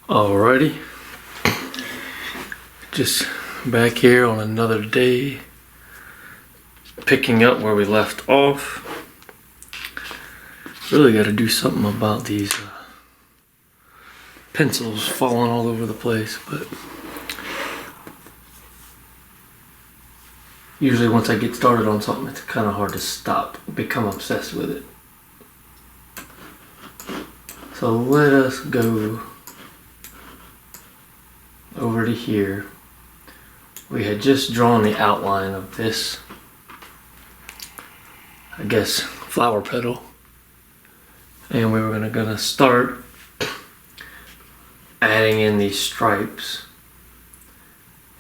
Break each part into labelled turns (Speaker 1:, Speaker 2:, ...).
Speaker 1: Alrighty, just back here on another day, picking up where we left off. Really got to do something about these pencils falling all over the place, but usually once I get started on something, it's kind of hard to stop, become obsessed with it. So let us go over to here. We had just drawn the outline of this, I guess, flower petal, and we were gonna start adding in these stripes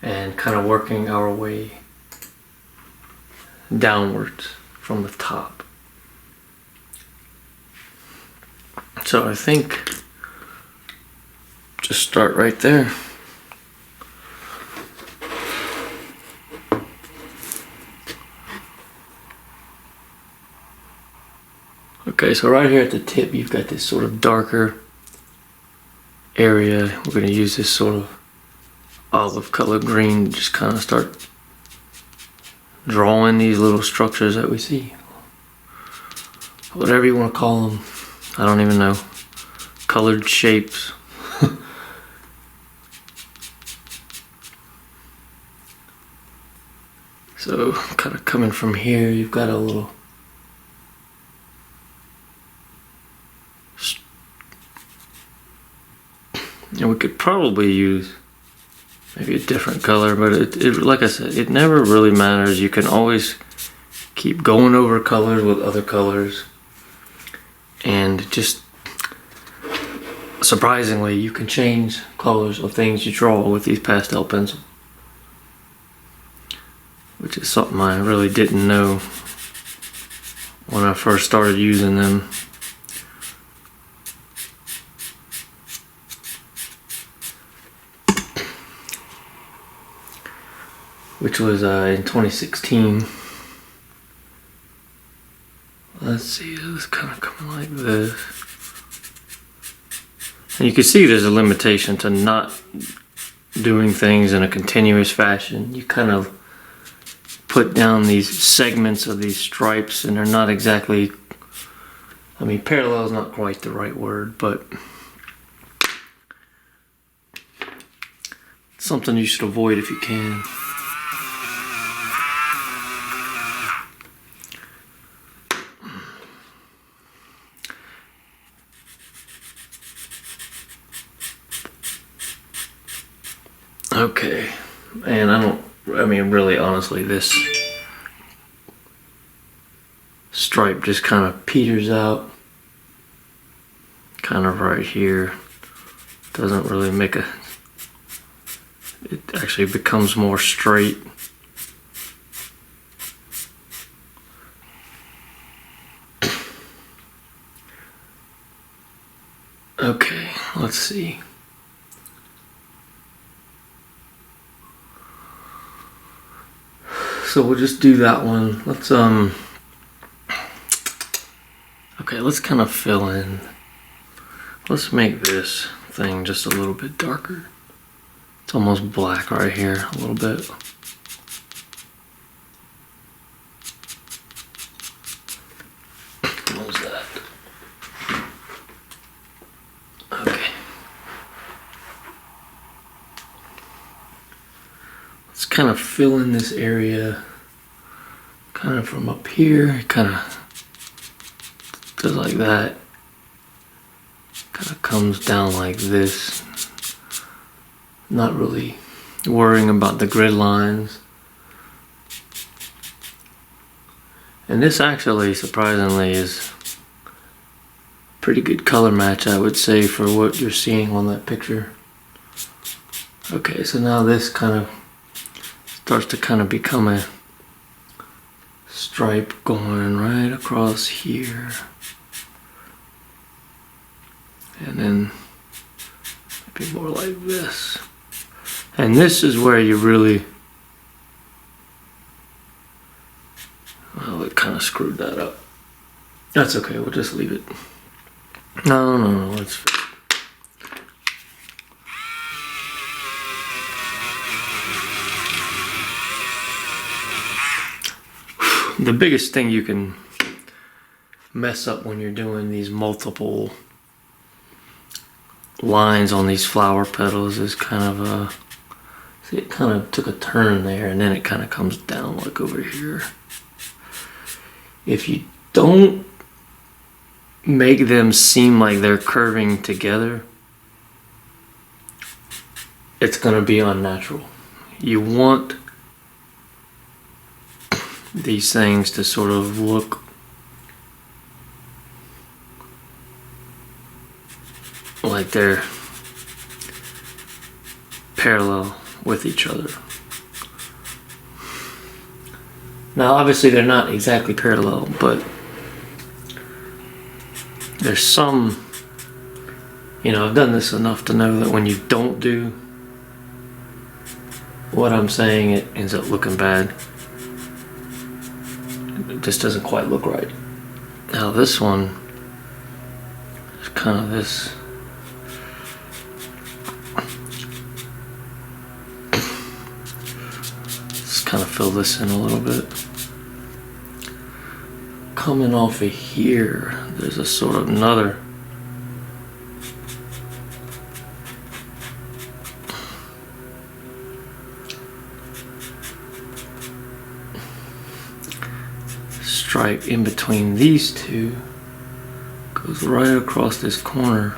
Speaker 1: and kind of working our way downwards from the top. So I think just start right there. Okay, so right here at the tip, you've got this sort of darker area. We're going to use this sort of olive color green to just kind of start drawing these little structures that we see. Whatever you want to call them. I don't even know. Colored shapes. So, kind of coming from here, you've got a little and we could probably use maybe a different color, but it like I said, it never really matters. You can always keep going over colors with other colors, and just surprisingly, you can change colors of things you draw with these pastel pencils, which is something I really didn't know when I first started using them. Which was in 2016. Let's see, it was kind of coming like this. And you can see there's a limitation to not doing things in a continuous fashion. You kind of put down these segments of these stripes, and they're not exactly, I mean, parallel is not quite the right word, but it's something you should avoid if you can. Okay, and I mean, really, honestly, this stripe just kind of peters out, kind of right here. Doesn't really make it actually becomes more straight. Okay, let's see. So we'll just do that one. Let's okay, let's kind of fill in. Let's make this thing just a little bit darker. It's almost black right here, a little bit. What was that? Okay. Let's kind of fill in this area, kind of from up here, kind of does like that, kind of comes down like this, not really worrying about the grid lines. And this actually, surprisingly, is pretty good color match, I would say, for what you're seeing on that picture. Okay, so now this kind of starts to kind of become a stripe going right across here, and then maybe more like this. And this is where you really, well, it kind of screwed that up. That's okay, we'll just leave it. No, let's the biggest thing you can mess up when you're doing these multiple lines on these flower petals is kind of a, see, it kind of took a turn there and then it kind of comes down like over here. If you don't make them seem like they're curving together, it's going to be unnatural. You want these things to sort of look like they're parallel with each other. Now obviously they're not exactly parallel, but there's some, you know, I've done this enough to know that when you don't do what I'm saying, it ends up looking bad. It just doesn't quite look right. Now this one is kind of this. Let's kind of fill this in a little bit. Coming off of here, there's a sort of another stripe in between these two, goes right across this corner.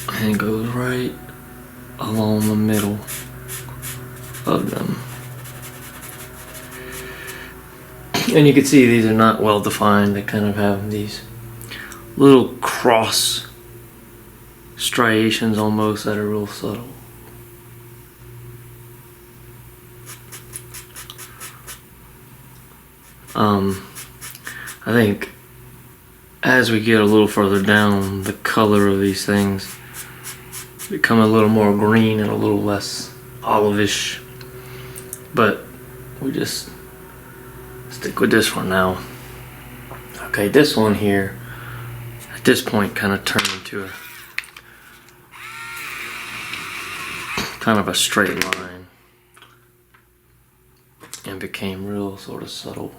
Speaker 1: And goes right along the middle of them. And you can see these are not well defined. They kind of have these little cross striations almost that are real subtle. I think as we get a little further down, the color of these things become a little more green and a little less olivish, but we just stick with this one now. Okay, this one here at this point kind of turned into a kind of a straight line and became real sort of subtle.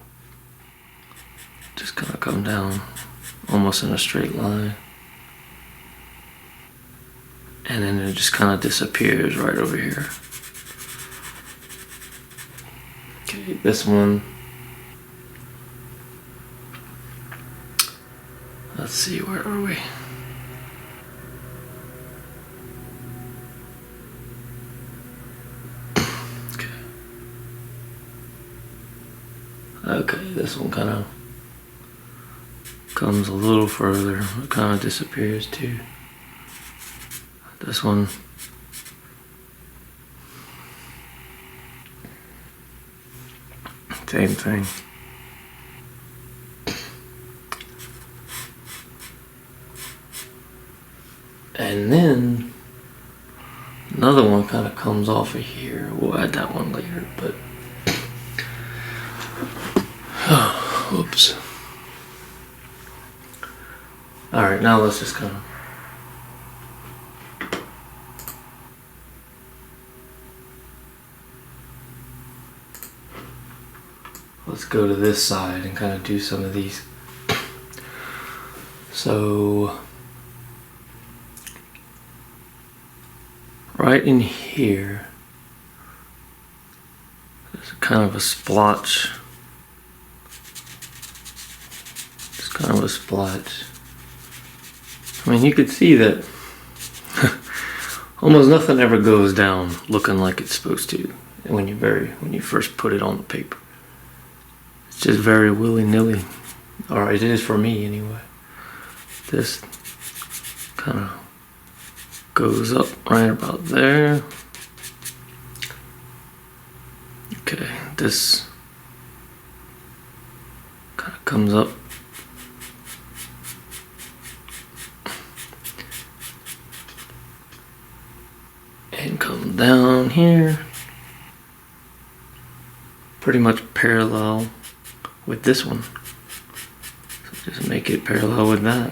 Speaker 1: Just kind of come down almost in a straight line. And then it just kind of disappears right over here. Okay, this one. Let's see, where are we? Okay. Okay, this one kind of comes a little further. It kind of disappears too. This one, same thing. And then another one kind of comes off of here. We'll add that one later, but whoops. All right, now let's just kind of let's go to this side and kind of do some of these. So right in here, there's kind of a splotch. It's kind of a splotch. I mean, you could see that almost nothing ever goes down looking like it's supposed to when you first put it on the paper. It's just very willy-nilly, or it is for me anyway. This kind of goes up right about there. Okay, this kind of comes up. And come down here. Pretty much parallel with this one. So just make it parallel with that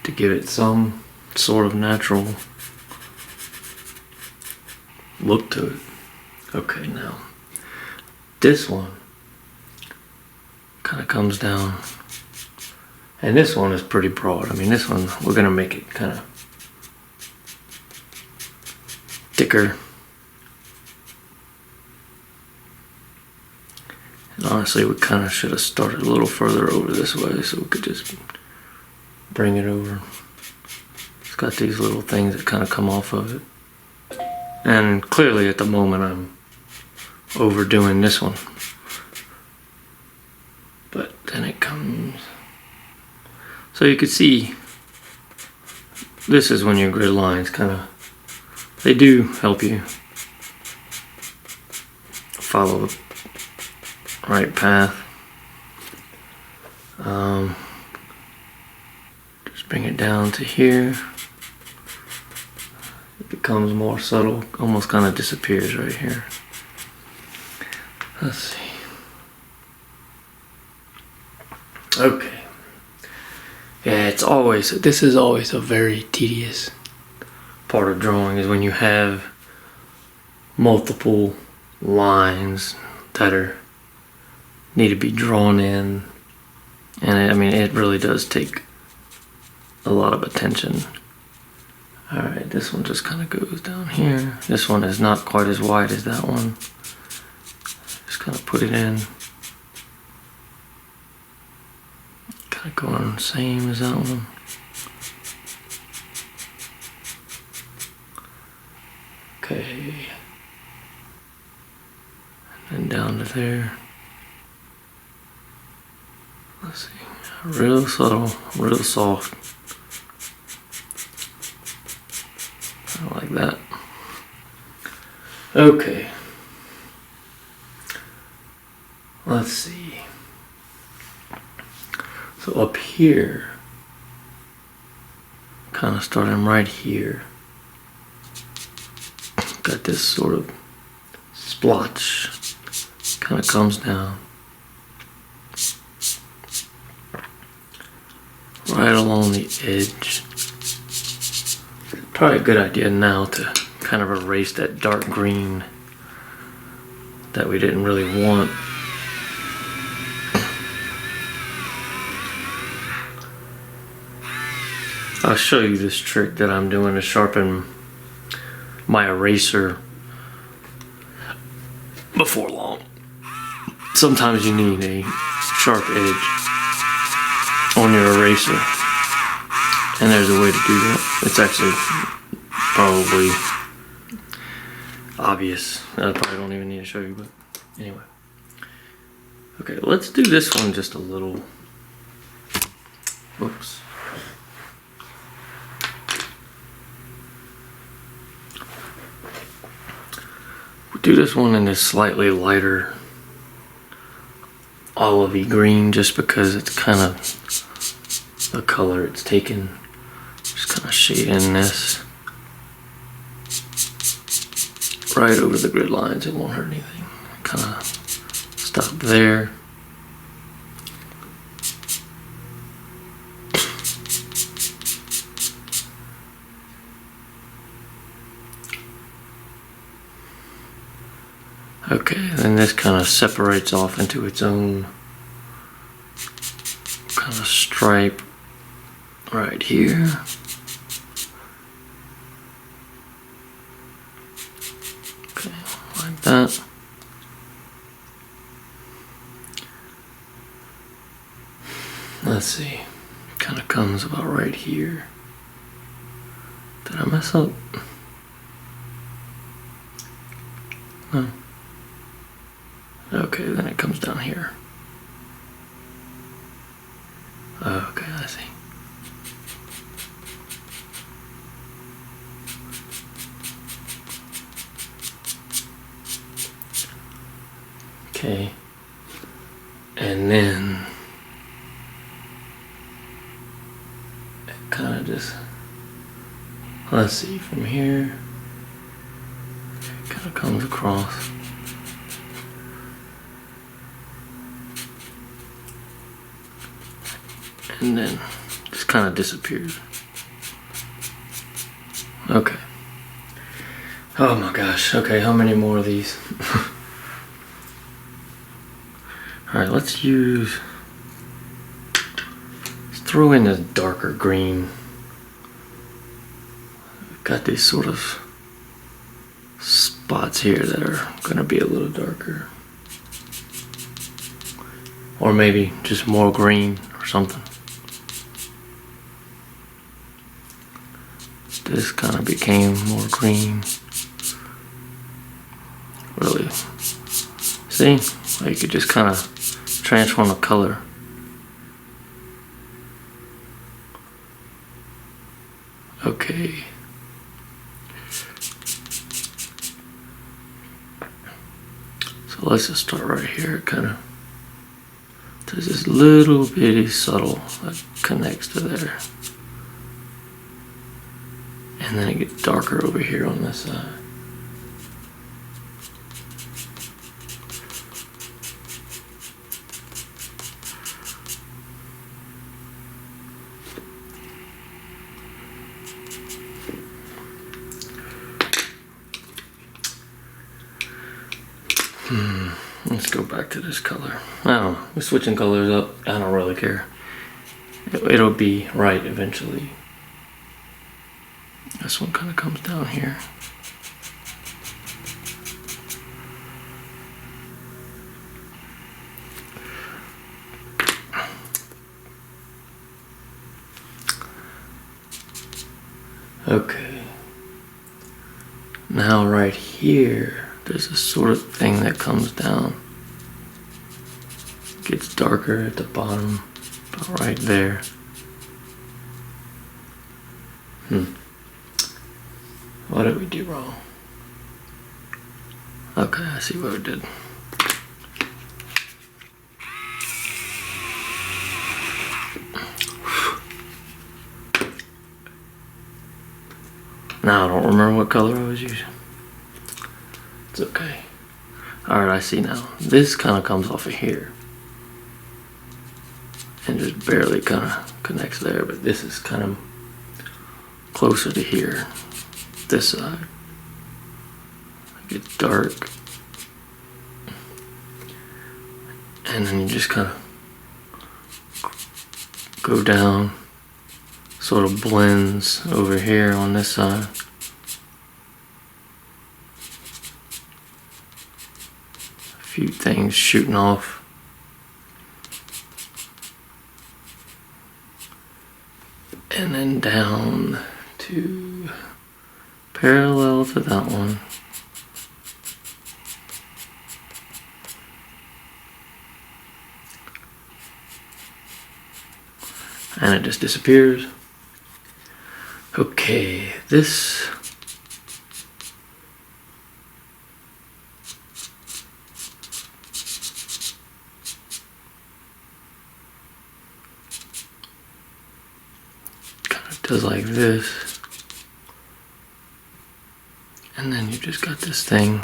Speaker 1: to give it some sort of natural look to it. Okay, now this one kind of comes down, and this one is pretty broad. I mean, this one, we're gonna make it kind of thicker. And honestly, we kind of should have started a little further over this way so we could just bring it over. It's got these little things that kind of come off of it. And clearly at the moment I'm overdoing this one. But then it comes... So you can see, this is when your grid lines kind of, they do help you follow the right path. Just bring it down to here. It becomes more subtle, almost kind of disappears right here. Let's see. Okay. Yeah, this is always a very tedious part of drawing, is when you have multiple lines that need to be drawn in, and I mean, it really does take a lot of attention. Alright, this one just kind of goes down here. This one is not quite as wide as that one. Just kind of put it in. Kind of going the same as that one. Okay. And then down to there. Let's see. Real subtle, real soft. Kind of like that. Okay. Let's see. So up here, kind of starting right here, got this sort of splotch, kind of comes down right along the edge. Probably a good idea now to kind of erase that dark green that we didn't really want. I'll show you this trick that I'm doing to sharpen my eraser before long. Sometimes you need a sharp edge on your eraser, and there's a way to do that. It's actually probably obvious. I probably don't even need to show you, but anyway. Okay, let's do this one just a little. Whoops. Do this one in this slightly lighter olivey green, just because it's kind of the color it's taken. Just kind of shading this right over the grid lines. It won't hurt anything. Kind of stop there. Okay, then this kind of separates off into its own kind of stripe right here. Okay, like that. Let's see, kind of comes about right here. Did I mess up? No. Okay, then it comes down here. Okay, I see. Okay. And then it kind of just, let's see, from here, it kind of comes across. And then just kind of disappears. Okay. Oh my gosh. Okay, how many more of these? Alright, let's throw in a darker green. We've got these sort of spots here that are gonna be a little darker. Or maybe just more green or something. This kind of became more green. Really. See? Like you could just kind of transform the color. Okay. So let's just start right here, kind of. There's this little bitty subtle that connects to there. And then it gets darker over here on this side. Let's go back to this color. I don't know. We're switching colors up. I don't really care. It'll be right eventually. This one kind of comes down here. Okay. Now right here, there's a sort of thing that comes down. Gets darker at the bottom, about right there. What did we do wrong? Okay, I see what we did. Now I don't remember what color I was using. It's okay. Alright, I see now. This kind of comes off of here. And just barely kind of connects there, but this is kind of closer to here. This side. It gets dark. And then you just kind of go down. Sort of blends over here on this side. A few things shooting off. And then down to parallel to that one. And it just disappears. Okay, this kind of does like this, and then you just got this thing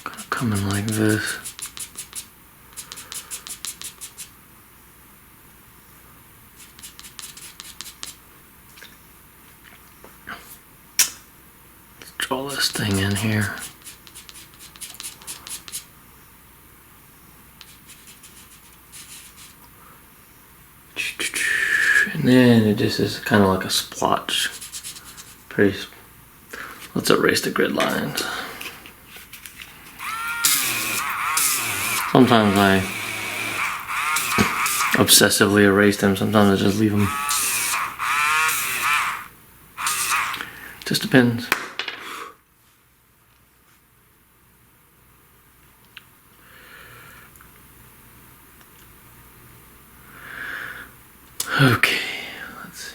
Speaker 1: kind of coming like this. Draw this thing in here. And then it just is kind of like a splotch. Let's erase the grid lines. Sometimes I obsessively erase them, sometimes I just leave them. Just depends. Okay, let's see.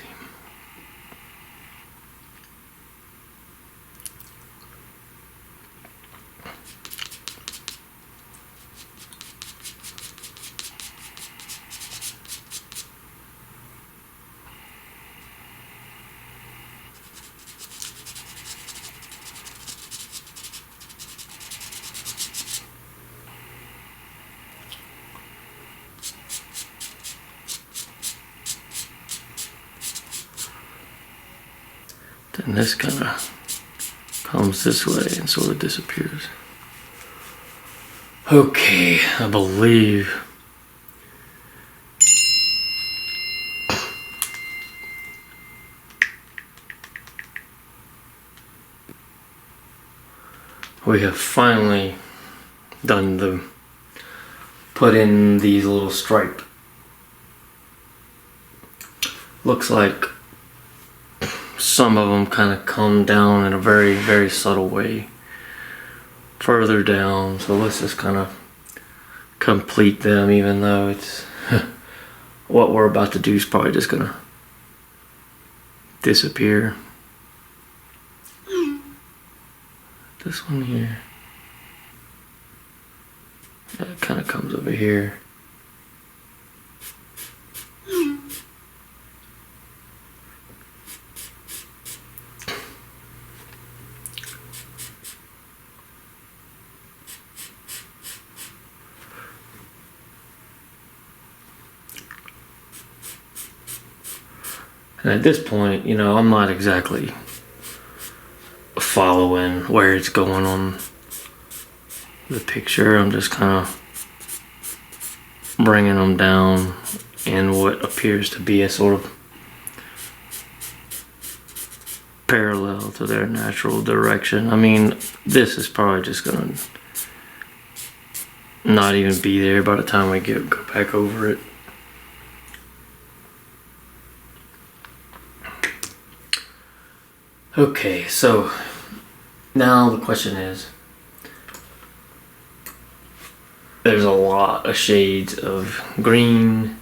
Speaker 1: Then this kind of comes this way and sort of disappears. Okay, I believe we have finally done put in these little stripe. Looks like some of them kind of come down in a very, very subtle way further down. So let's just kind of complete them, even though it's what we're about to do is probably just gonna disappear. This one here, that kind of comes over here. And at this point, you know, I'm not exactly following where it's going on the picture. I'm just kind of bringing them down in what appears to be a sort of parallel to their natural direction. I mean, this is probably just gonna not even be there by the time we go back over it. Okay, so now the question is, there's a lot of shades of green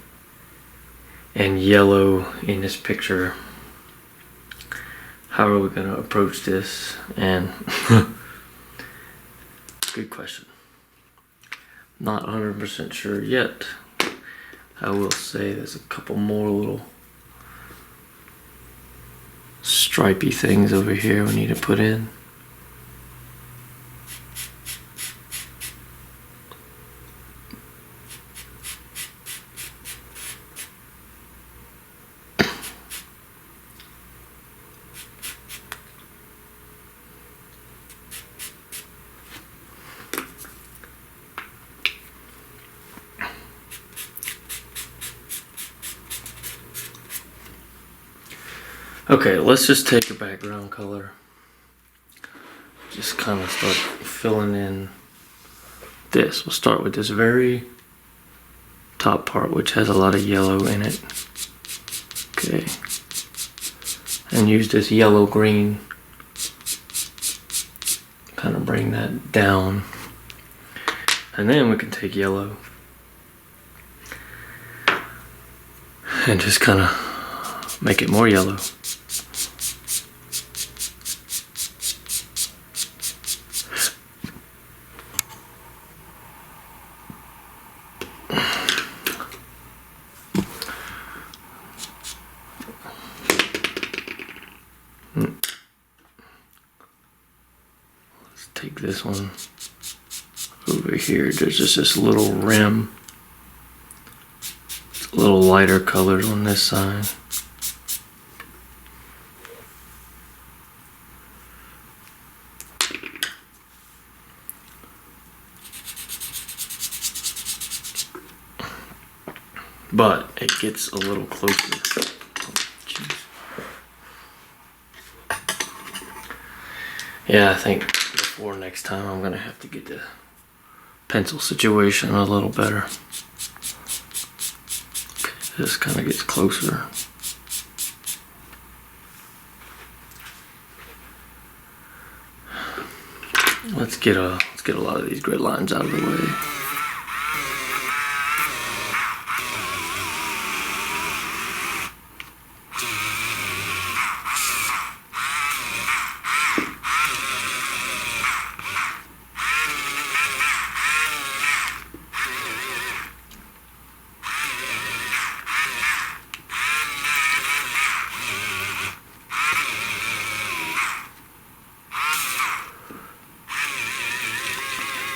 Speaker 1: and yellow in this picture. How are we going to approach this? And good question. Not 100% sure yet. I will say there's a couple more little stripey things over here we need to put in. Okay, let's just take a background color. Just kind of start filling in this. We'll start with this very top part, which has a lot of yellow in it. Okay. And use this yellow green. Kind of bring that down. And then we can take yellow and just kind of make it more yellow. Take this one over here. There's just this little rim. It's a little lighter colored on this side. But it gets a little closer. Yeah, I think before next time I'm gonna have to get the pencil situation a little better. Okay, this kind of gets closer. Let's get a lot of these grid lines out of the way.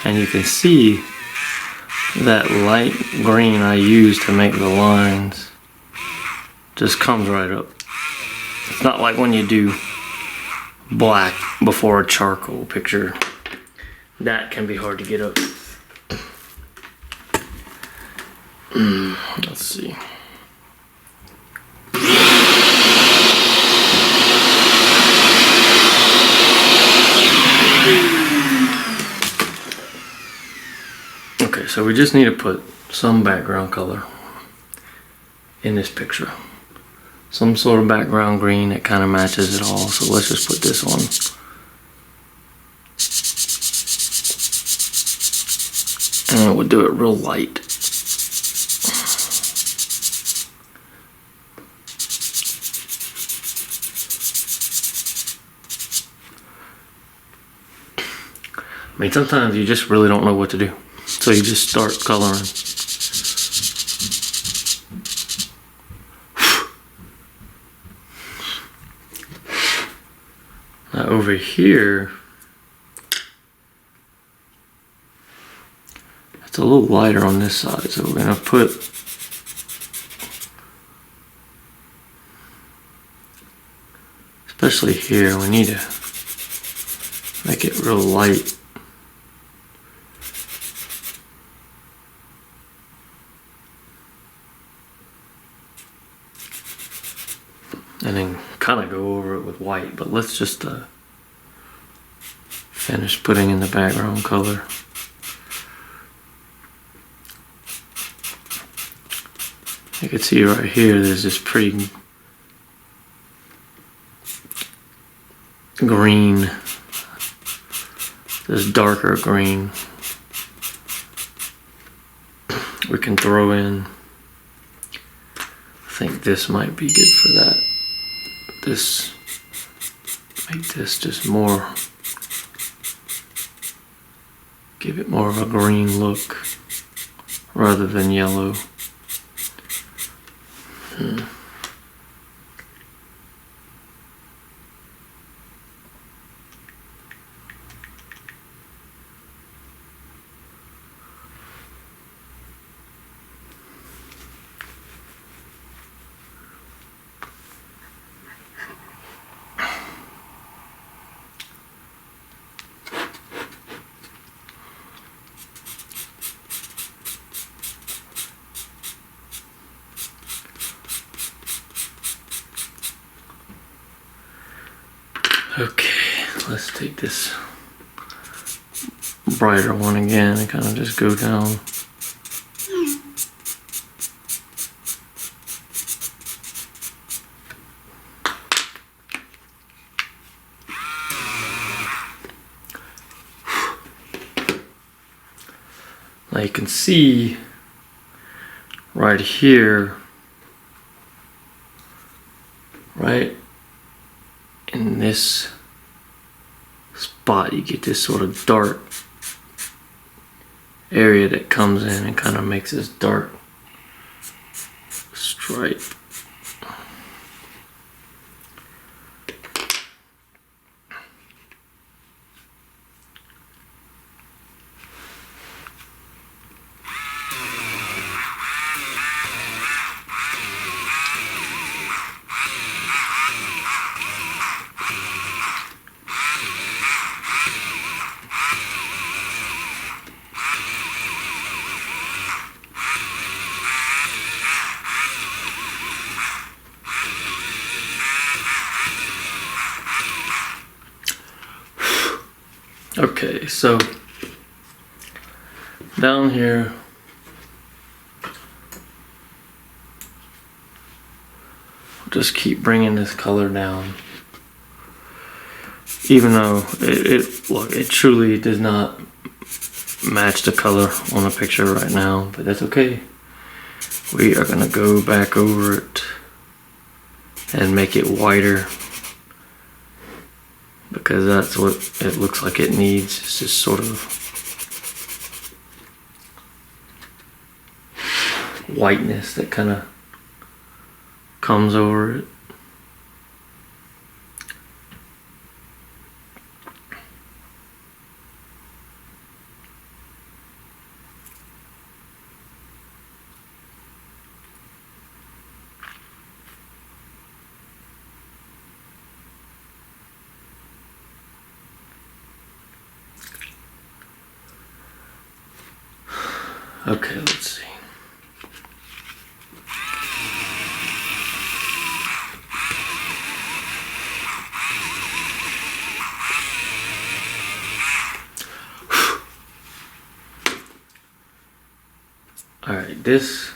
Speaker 1: And you can see that light green I used to make the lines just comes right up. It's not like when you do black before a charcoal picture. That can be hard to get up. Let's see. Okay, so we just need to put some background color in this picture. Some sort of background green that kind of matches it all. So let's just put this on. And we'll do it real light. I mean, sometimes you just really don't know what to do. So you just start coloring. Now over here, it's a little lighter on this side, so we're gonna put especially here, we need to make it real light. And then kind of go over it with white, but let's just finish putting in the background color. You can see right here there's this pretty green, this darker green we can throw in. I think this might be good for that. This, make this just more, give it more of a green look rather than yellow. Okay, let's take this brighter one again and kind of just go down. Now you can see right here, right in this spot, you get this sort of dark area that comes in and kind of makes this dark stripe. Okay, so down here, just keep bringing this color down, even though it truly does not match the color on the picture right now, but that's okay. We are gonna go back over it and make it whiter, because that's what it looks like it needs. It's just sort of whiteness that kind of comes over it. Okay, let's see. Alright, this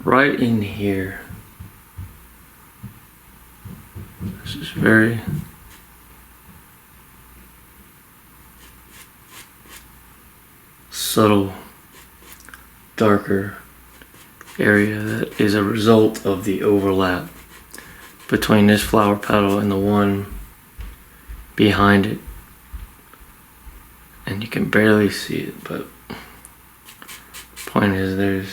Speaker 1: right in here, this is very subtle, darker area that is a result of the overlap between this flower petal and the one behind it. And you can barely see it, but point is there's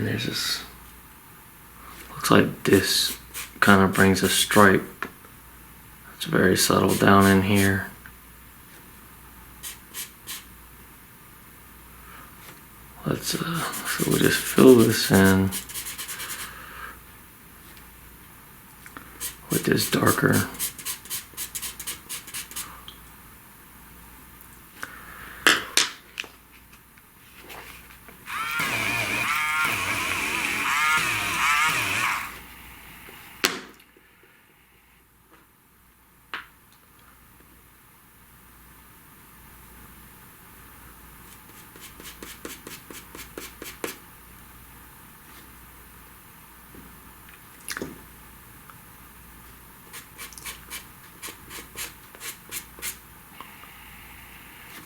Speaker 1: this, looks like this kind of brings a stripe. It's very subtle down in here. So we'll just fill this in with this darker.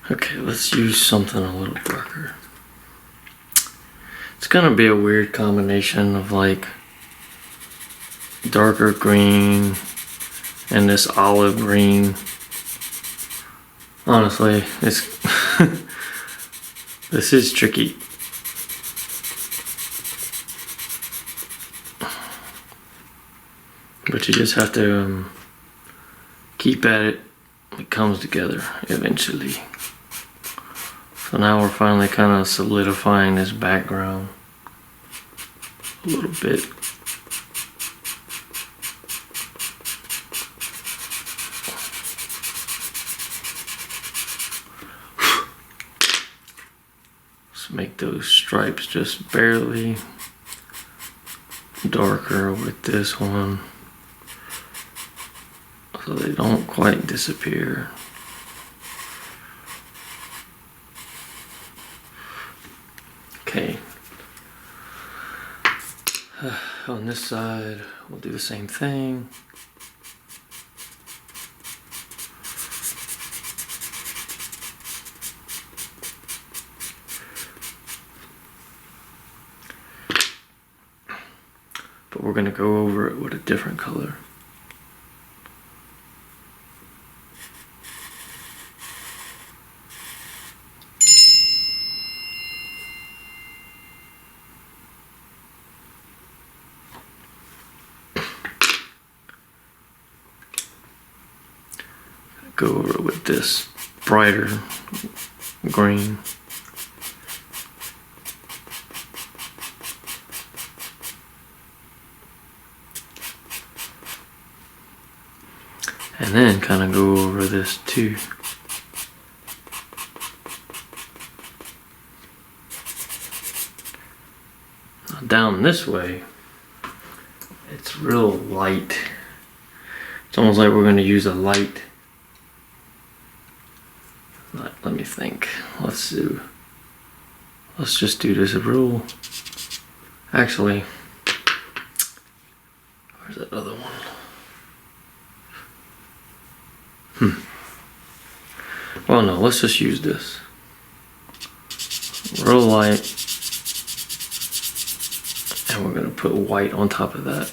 Speaker 1: Okay, let's use something a little darker. It's gonna be a weird combination of like darker green and this olive green. Honestly, it's this is tricky. But you just have to keep at it. It comes together eventually. So now we're finally kind of solidifying this background a little bit. Let's make those stripes just barely darker with this one so they don't quite disappear. Okay, on this side we'll do the same thing. But we're going to go over it with a different color. Go over it with this brighter green. And then kind of go over this too. Now down this way, it's real light. It's almost like we're going to use a light. Let me think. Let's just do this real. Actually, where's that other one? Well, no, let's just use this. Real light. And we're going to put white on top of that.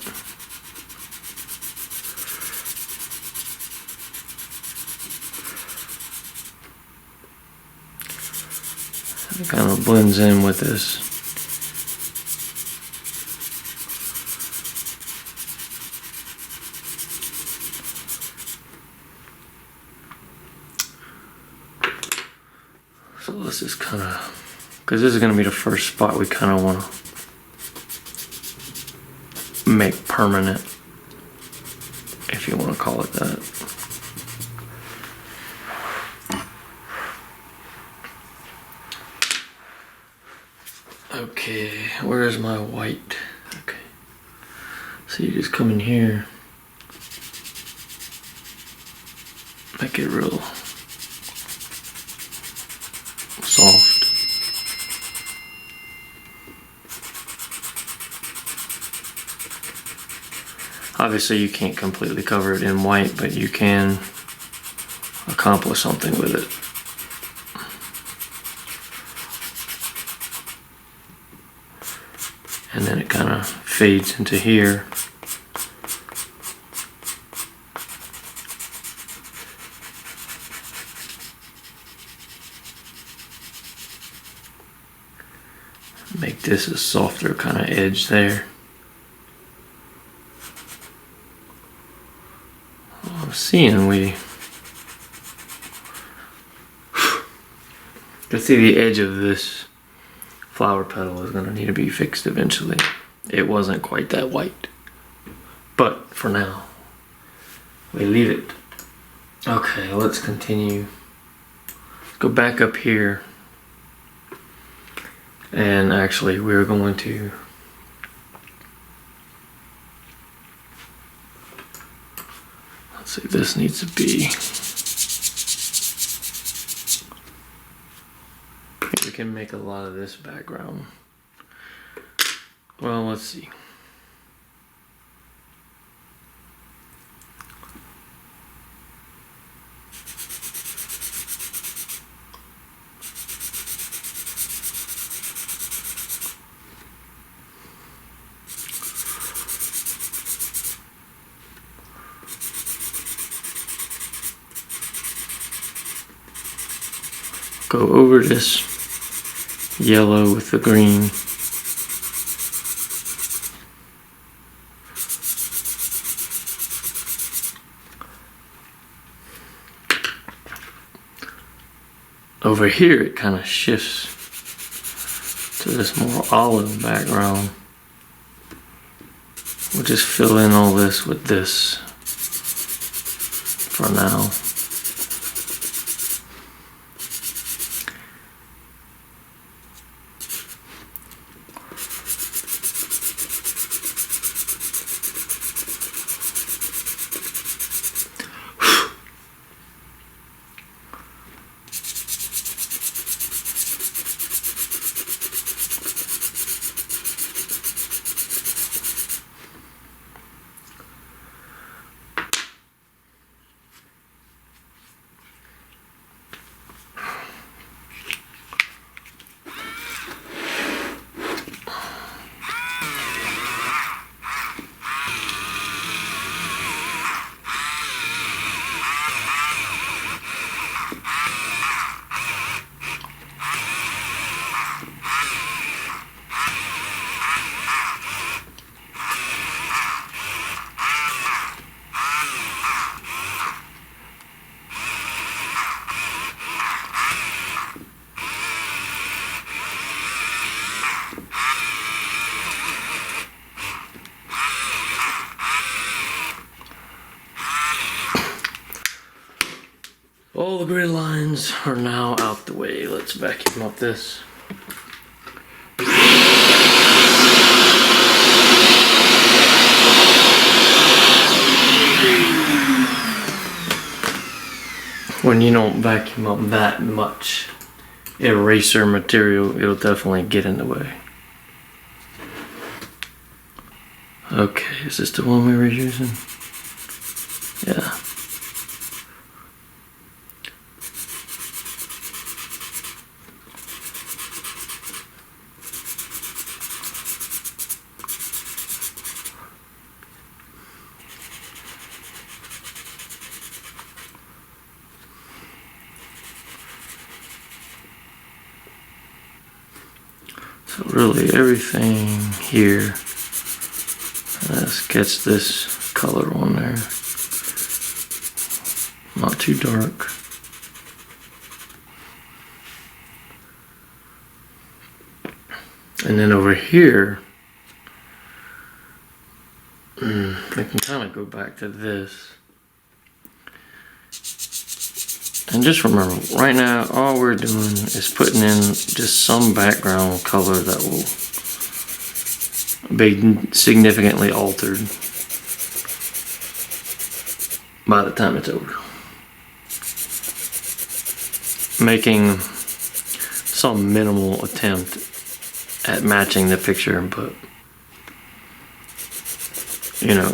Speaker 1: It kind of blends in with this. So let's just kind of, because this is going to be the first spot we kind of want to make permanent, if you want to call it that. where's my white? Okay. So you just come in here, make it real soft. Obviously you can't completely cover it in white, but you can accomplish something with it. And then it kind of fades into here. Make this a softer kind of edge there. I'm seeing we can see the edge of this flower petal is going to need to be fixed eventually. It wasn't quite that white, but for now we leave it. Okay, let's continue. Go back up here, and actually we're going to let's see, this needs to be, we can make a lot of this background. Well, let's see. Go over this yellow with the green. Over here it kind of shifts to this more olive background. We'll just fill in all this with this for now. All the grid lines are now out the way. Let's vacuum up this. When you don't vacuum up that much eraser material, it'll definitely get in the way. Okay, is this the one we were using? Yeah. So really everything here, let's get this color on there. Not too dark. And then over here, I can kind of go back to this. And just remember, right now, all we're doing is putting in just some background color that will be significantly altered by the time it's over. Making some minimal attempt at matching the picture, but you know,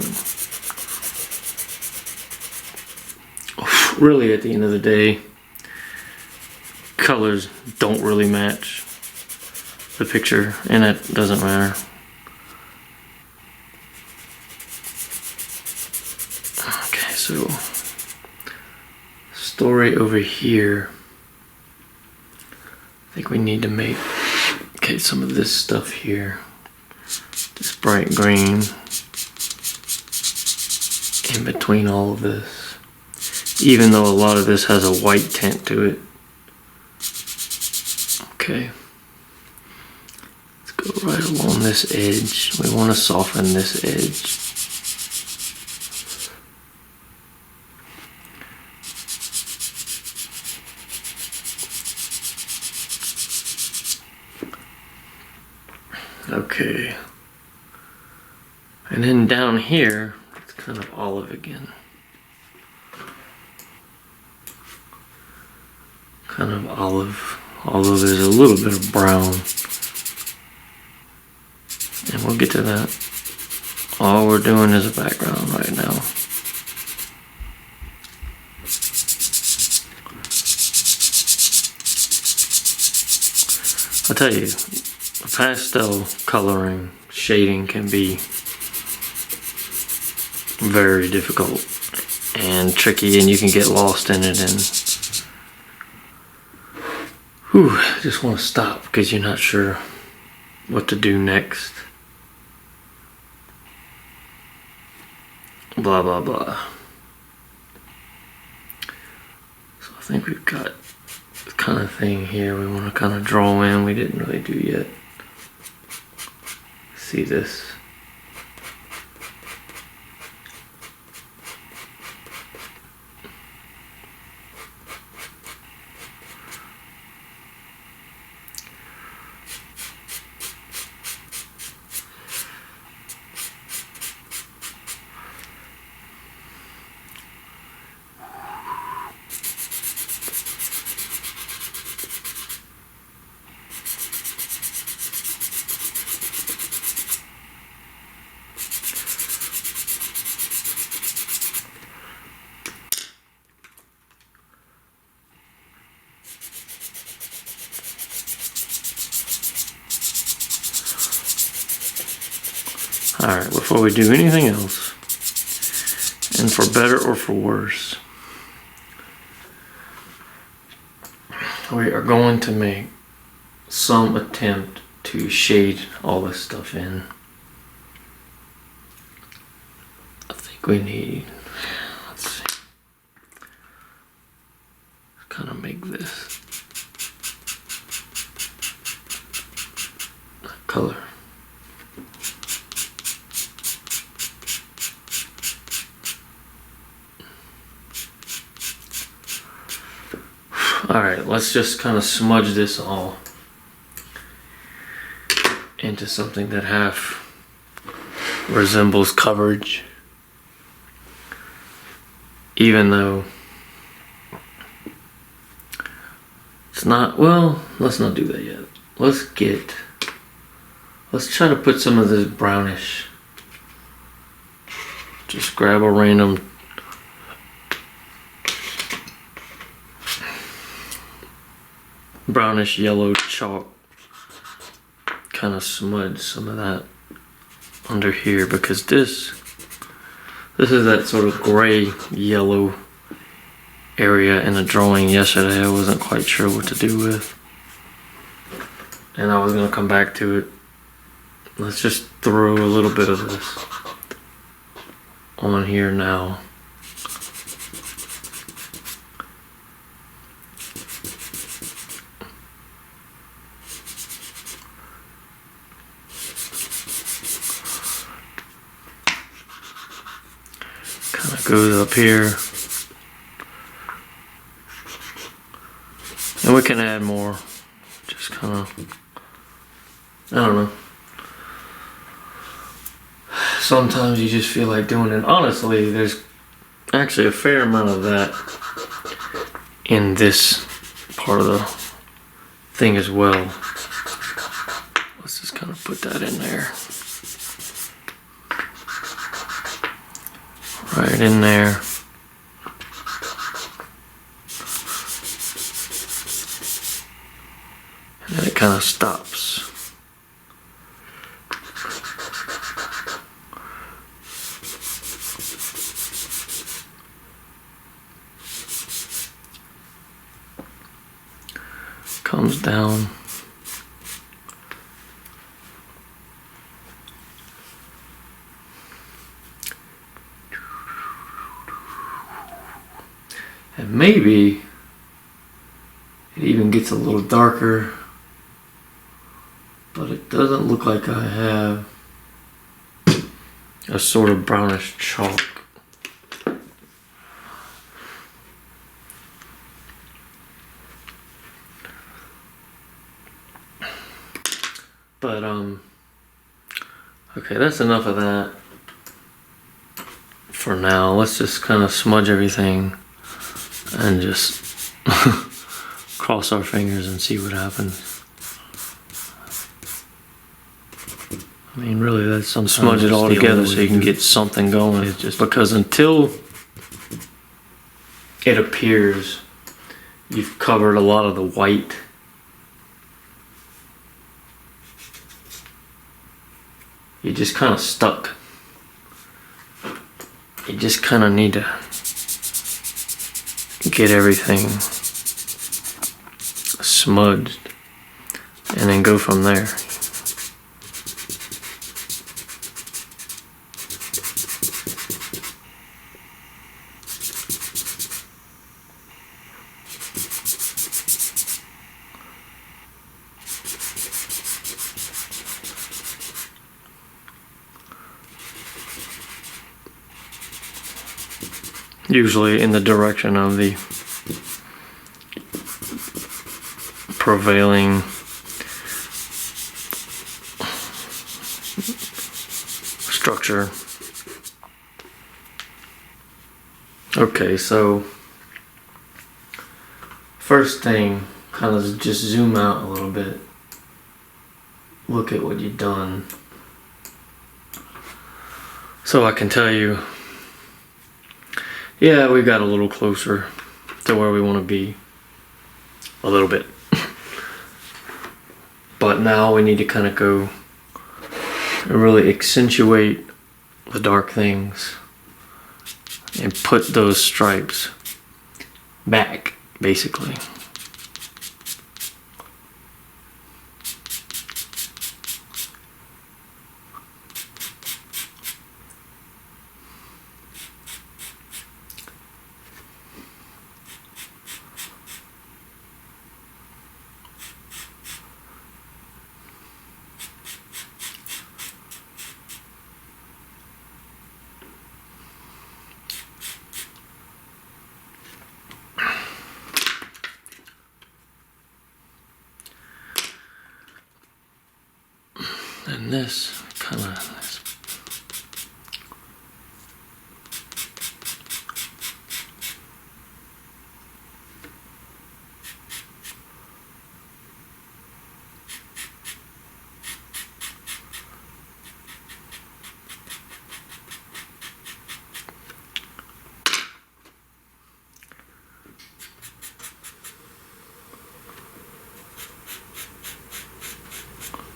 Speaker 1: really at the end of the day, colors don't really match the picture, and it doesn't matter. Okay, so story over here. I think we need to make, okay, some of this stuff here, this bright green in between all of this, even though a lot of this has a white tint to it. Okay, let's go right along this edge. We want to soften this edge. Okay, and then down here, it's kind of olive again. Kind of olive, although there's a little bit of brown. And we'll get to that. All we're doing is a background right now. I'll tell you, pastel coloring, shading can be very difficult and tricky, and you can get lost in it, and I just want to stop because you're not sure what to do next. Blah blah blah. So I think we've got the kind of thing here we want to kind of draw in. We didn't really do yet. See this? Alright, before we do anything else, and for better or for worse, we are going to make some attempt to shade all this stuff in. I think we need, let's see, kind of make this color. Alright, let's just kind of smudge this all into something that half resembles coverage. Even though it's not, well, let's not do that yet. Let's try to put some of this brownish. Just grab a random brownish yellow chalk, kind of smudge some of that under here, because this is that sort of gray yellow area in a drawing yesterday I wasn't quite sure what to do with, and I was going to come back to it. Let's just throw a little bit of this on here now. Goes up here, and we can add more, just kind of, I don't know. sometimes you just feel like doing it. Honestly, there's actually a fair amount of that in this part of the thing as well. Let's just kind of put that in there. Right in there. And then it kind of stops. Comes down. And maybe it even gets a little darker, but it doesn't look like I have a sort of brownish chalk. But okay, that's enough of that for now. Let's just kind of smudge everything and just cross our fingers and see what happens. I mean, really, that's sometimes smudge it all together so you can get something going. It's just because until it appears you've covered a lot of the white, you're just kind of stuck. You just kind of need to get everything smudged and then go from there. Usually in the direction of the prevailing structure. Okay, so first thing, kind of just zoom out a little bit. Look at what you've done. So I can tell you, yeah, we got a little closer to where we want to be. A little bit. But now we need to kind of go and really accentuate the dark things and put those stripes back, basically. And this kind of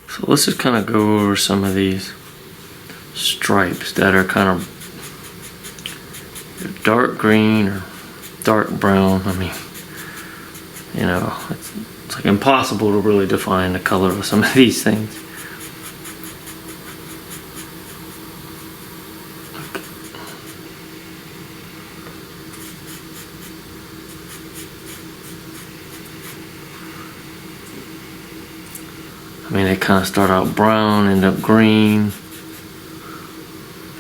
Speaker 1: so let's just kind of go over some of these stripes that are kind of dark green or dark brown. I mean, you know, it's like impossible to really define the color of some of these things. I mean, they kind of start out brown, end up green.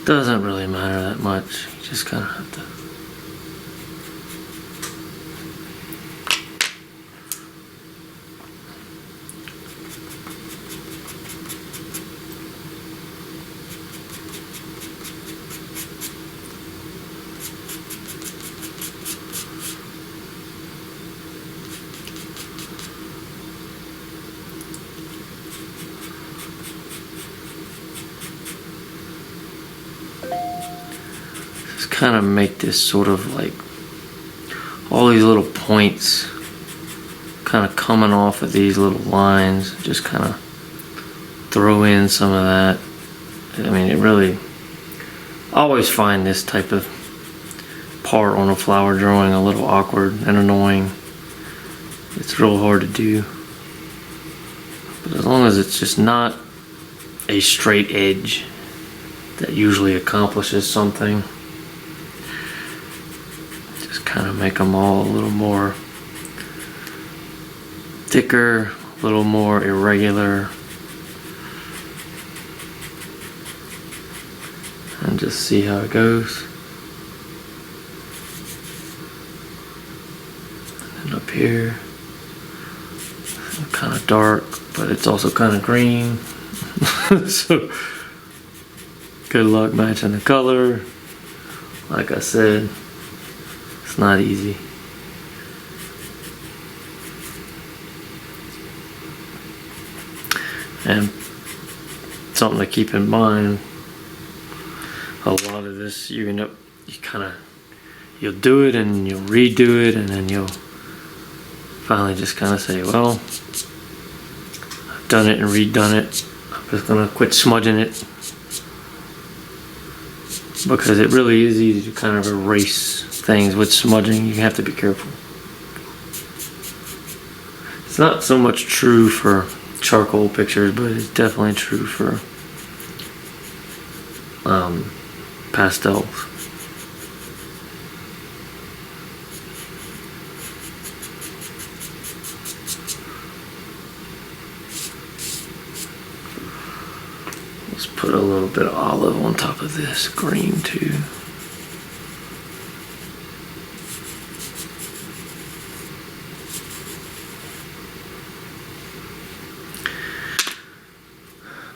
Speaker 1: Doesn't really matter that much. You just kind of have to. kind of make this sort of like all these little points kind of coming off of these little lines. Just kind of throw in some of that. I mean, it really, I always find this type of part on a flower drawing a little awkward and annoying. It's real hard to do. But as long as it's just not a straight edge, that usually accomplishes something. Just kind of make them all a little more thicker, a little more irregular. And just see how it goes. And up here, kind of dark, but it's also kind of green. So good luck matching the color. Like I said, it's not easy. And something to keep in mind, a lot of this you end up, you'll do it and you'll redo it, and then you'll finally just kind of say, well, I've done it and redone it. I'm just gonna quit smudging it, because it really is easy to kind of erase things with smudging. You have to be careful. It's not so much true for charcoal pictures, but it's definitely true for pastels. Let's put a little bit of olive on top of this green too.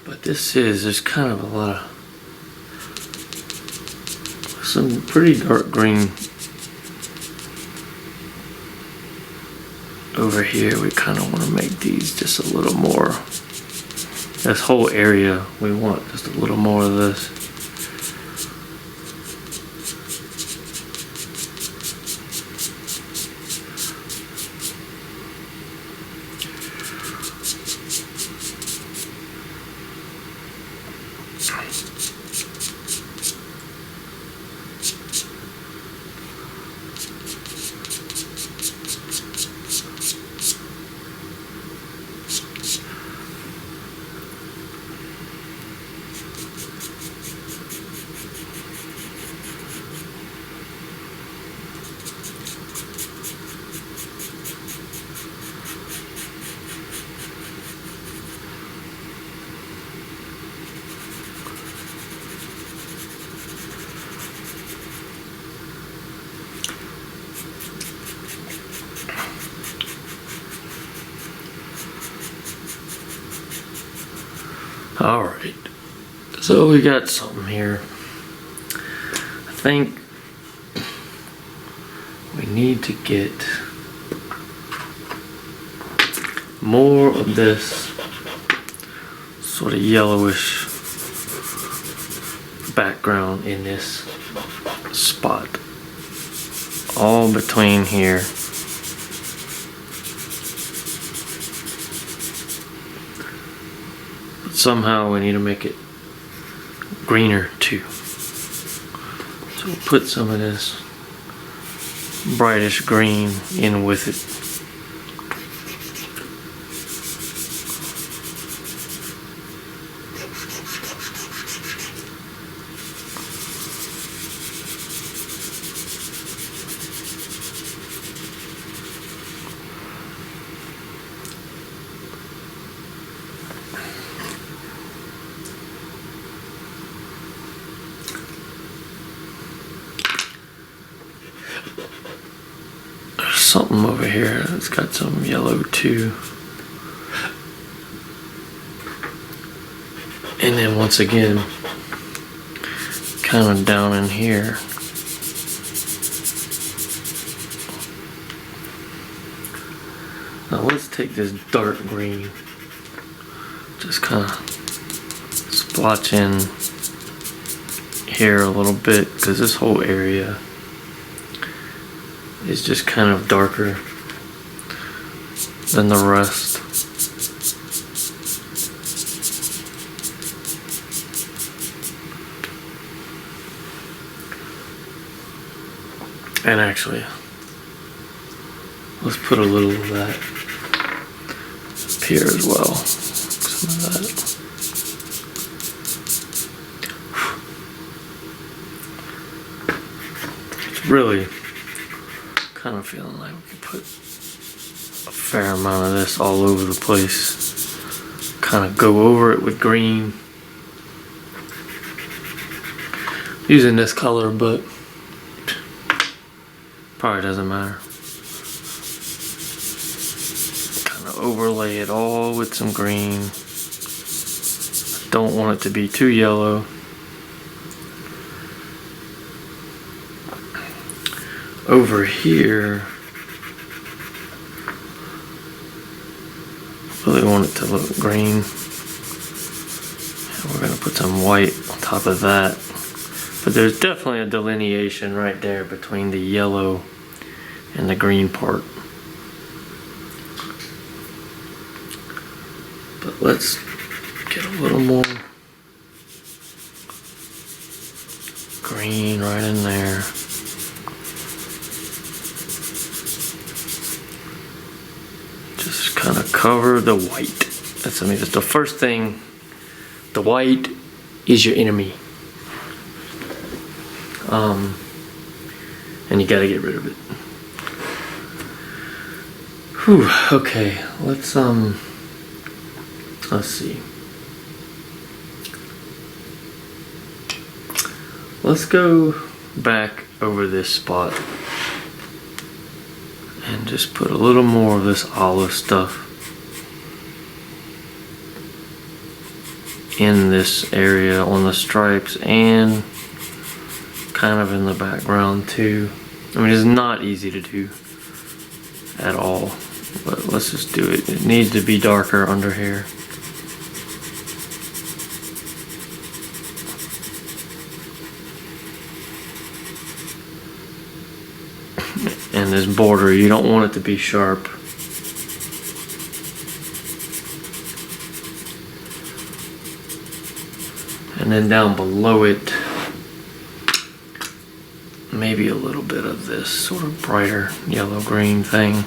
Speaker 1: But there's kind of a lot of, some pretty dark green over here. We kind of want to make these just a little more, this whole area, we want just a little more of this. Alright, so we got something here. I think we need to get more of this sort of yellowish background in this spot, all between here. Somehow we need to make it greener too. So we'll put some of this brightish green in with it. Something over here that's got some yellow too. And then once again, kind of down in here. Now let's take this dark green, just kind of splotch in here a little bit because this whole area is just kind of darker than the rest. And actually, let's put a little of that up here as well. Some of that. It's really kind of feeling like we could put a fair amount of this all over the place. Kind of go over it with green. Using this color, but probably doesn't matter. Kind of overlay it all with some green. Don't want it to be too yellow. Over here, really want it to look green. And we're gonna put some white on top of that. But there's definitely a delineation right there between the yellow and the green part. But let's get a little more green right in there. Just kind of cover the white. That's the first thing. The white is your enemy. And you gotta get rid of it. Whew, okay, let's see. Let's go back over this spot and just put a little more of this olive stuff in this area on the stripes and kind of in the background too. I mean, it's not easy to do at all, but let's just do it. It needs to be darker under here. And this border, you don't want it to be sharp. And then down below it, maybe a little bit of this sort of brighter yellow-green thing.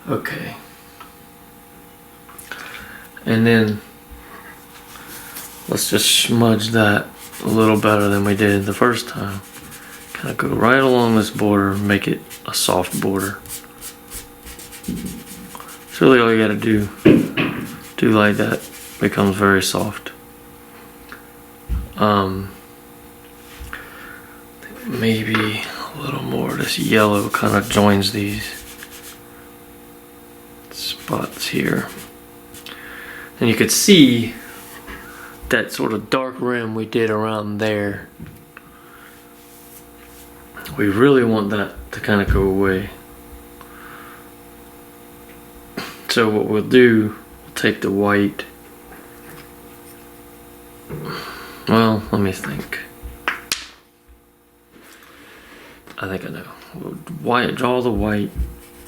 Speaker 1: Okay. And then let's just smudge that a little better than we did the first time. Kind of go right along this border, make it a soft border. It's really all you gotta do. Do like that, becomes very soft. Maybe a little more of this yellow kind of joins these spots here. And you could see that sort of dark rim we did around there. We really want that to kind of go away. So what we'll do, we'll take the white. Well, let me think. I think I know. We'll draw the white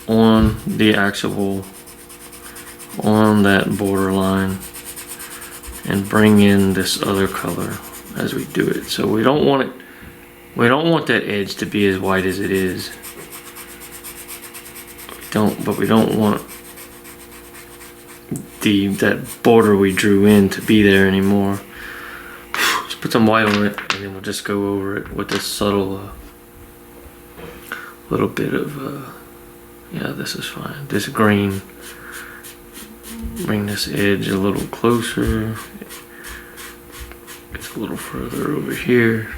Speaker 1: on the actual, on that border line, and bring in this other color as we do it. So we don't want that edge to be as white as it is. But we don't want that border we drew in to be there anymore. Just put some white on it, and then we'll just go over it with this subtle little bit of yeah, this is fine. This green. Bring this edge a little closer. It's a little further over here.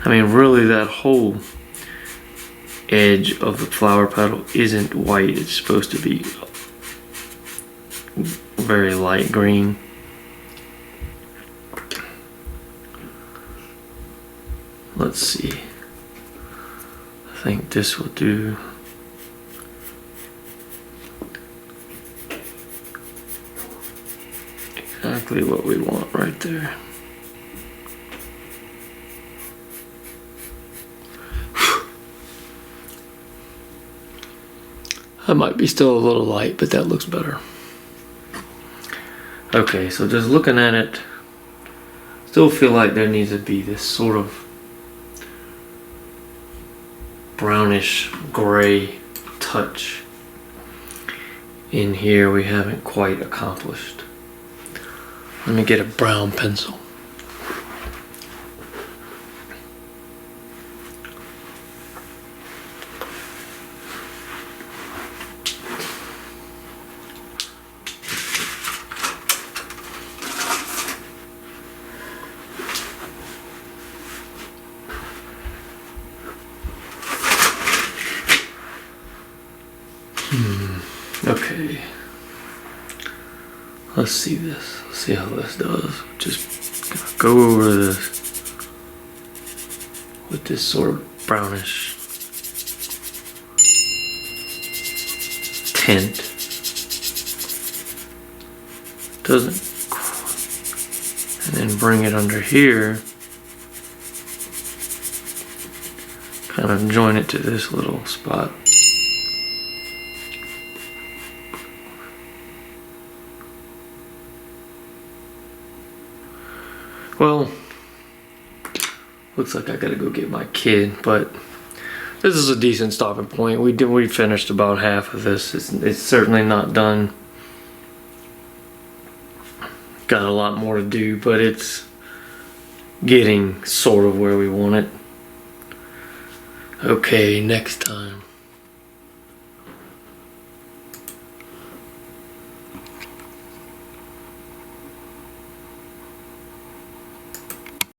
Speaker 1: I mean, really, that whole edge of the flower petal isn't white. It's supposed to be very light green. Let's see. I think this will do. Exactly what we want right there. That might be still a little light, but that looks better. Okay, so just looking at it, still feel like there needs to be this sort of brownish gray touch in here we haven't quite accomplished. Let me get a brown pencil. Okay. Let's see this. Let's see how this does. Just go over this with this sort of brownish tint. Doesn't. And then bring it under here. Kind of join it to this little spot. Well, looks like I gotta go get my kid, but this is a decent stopping point. We finished about half of this. It's certainly not done. Got a lot more to do, but it's getting sort of where we want it. Okay, next time.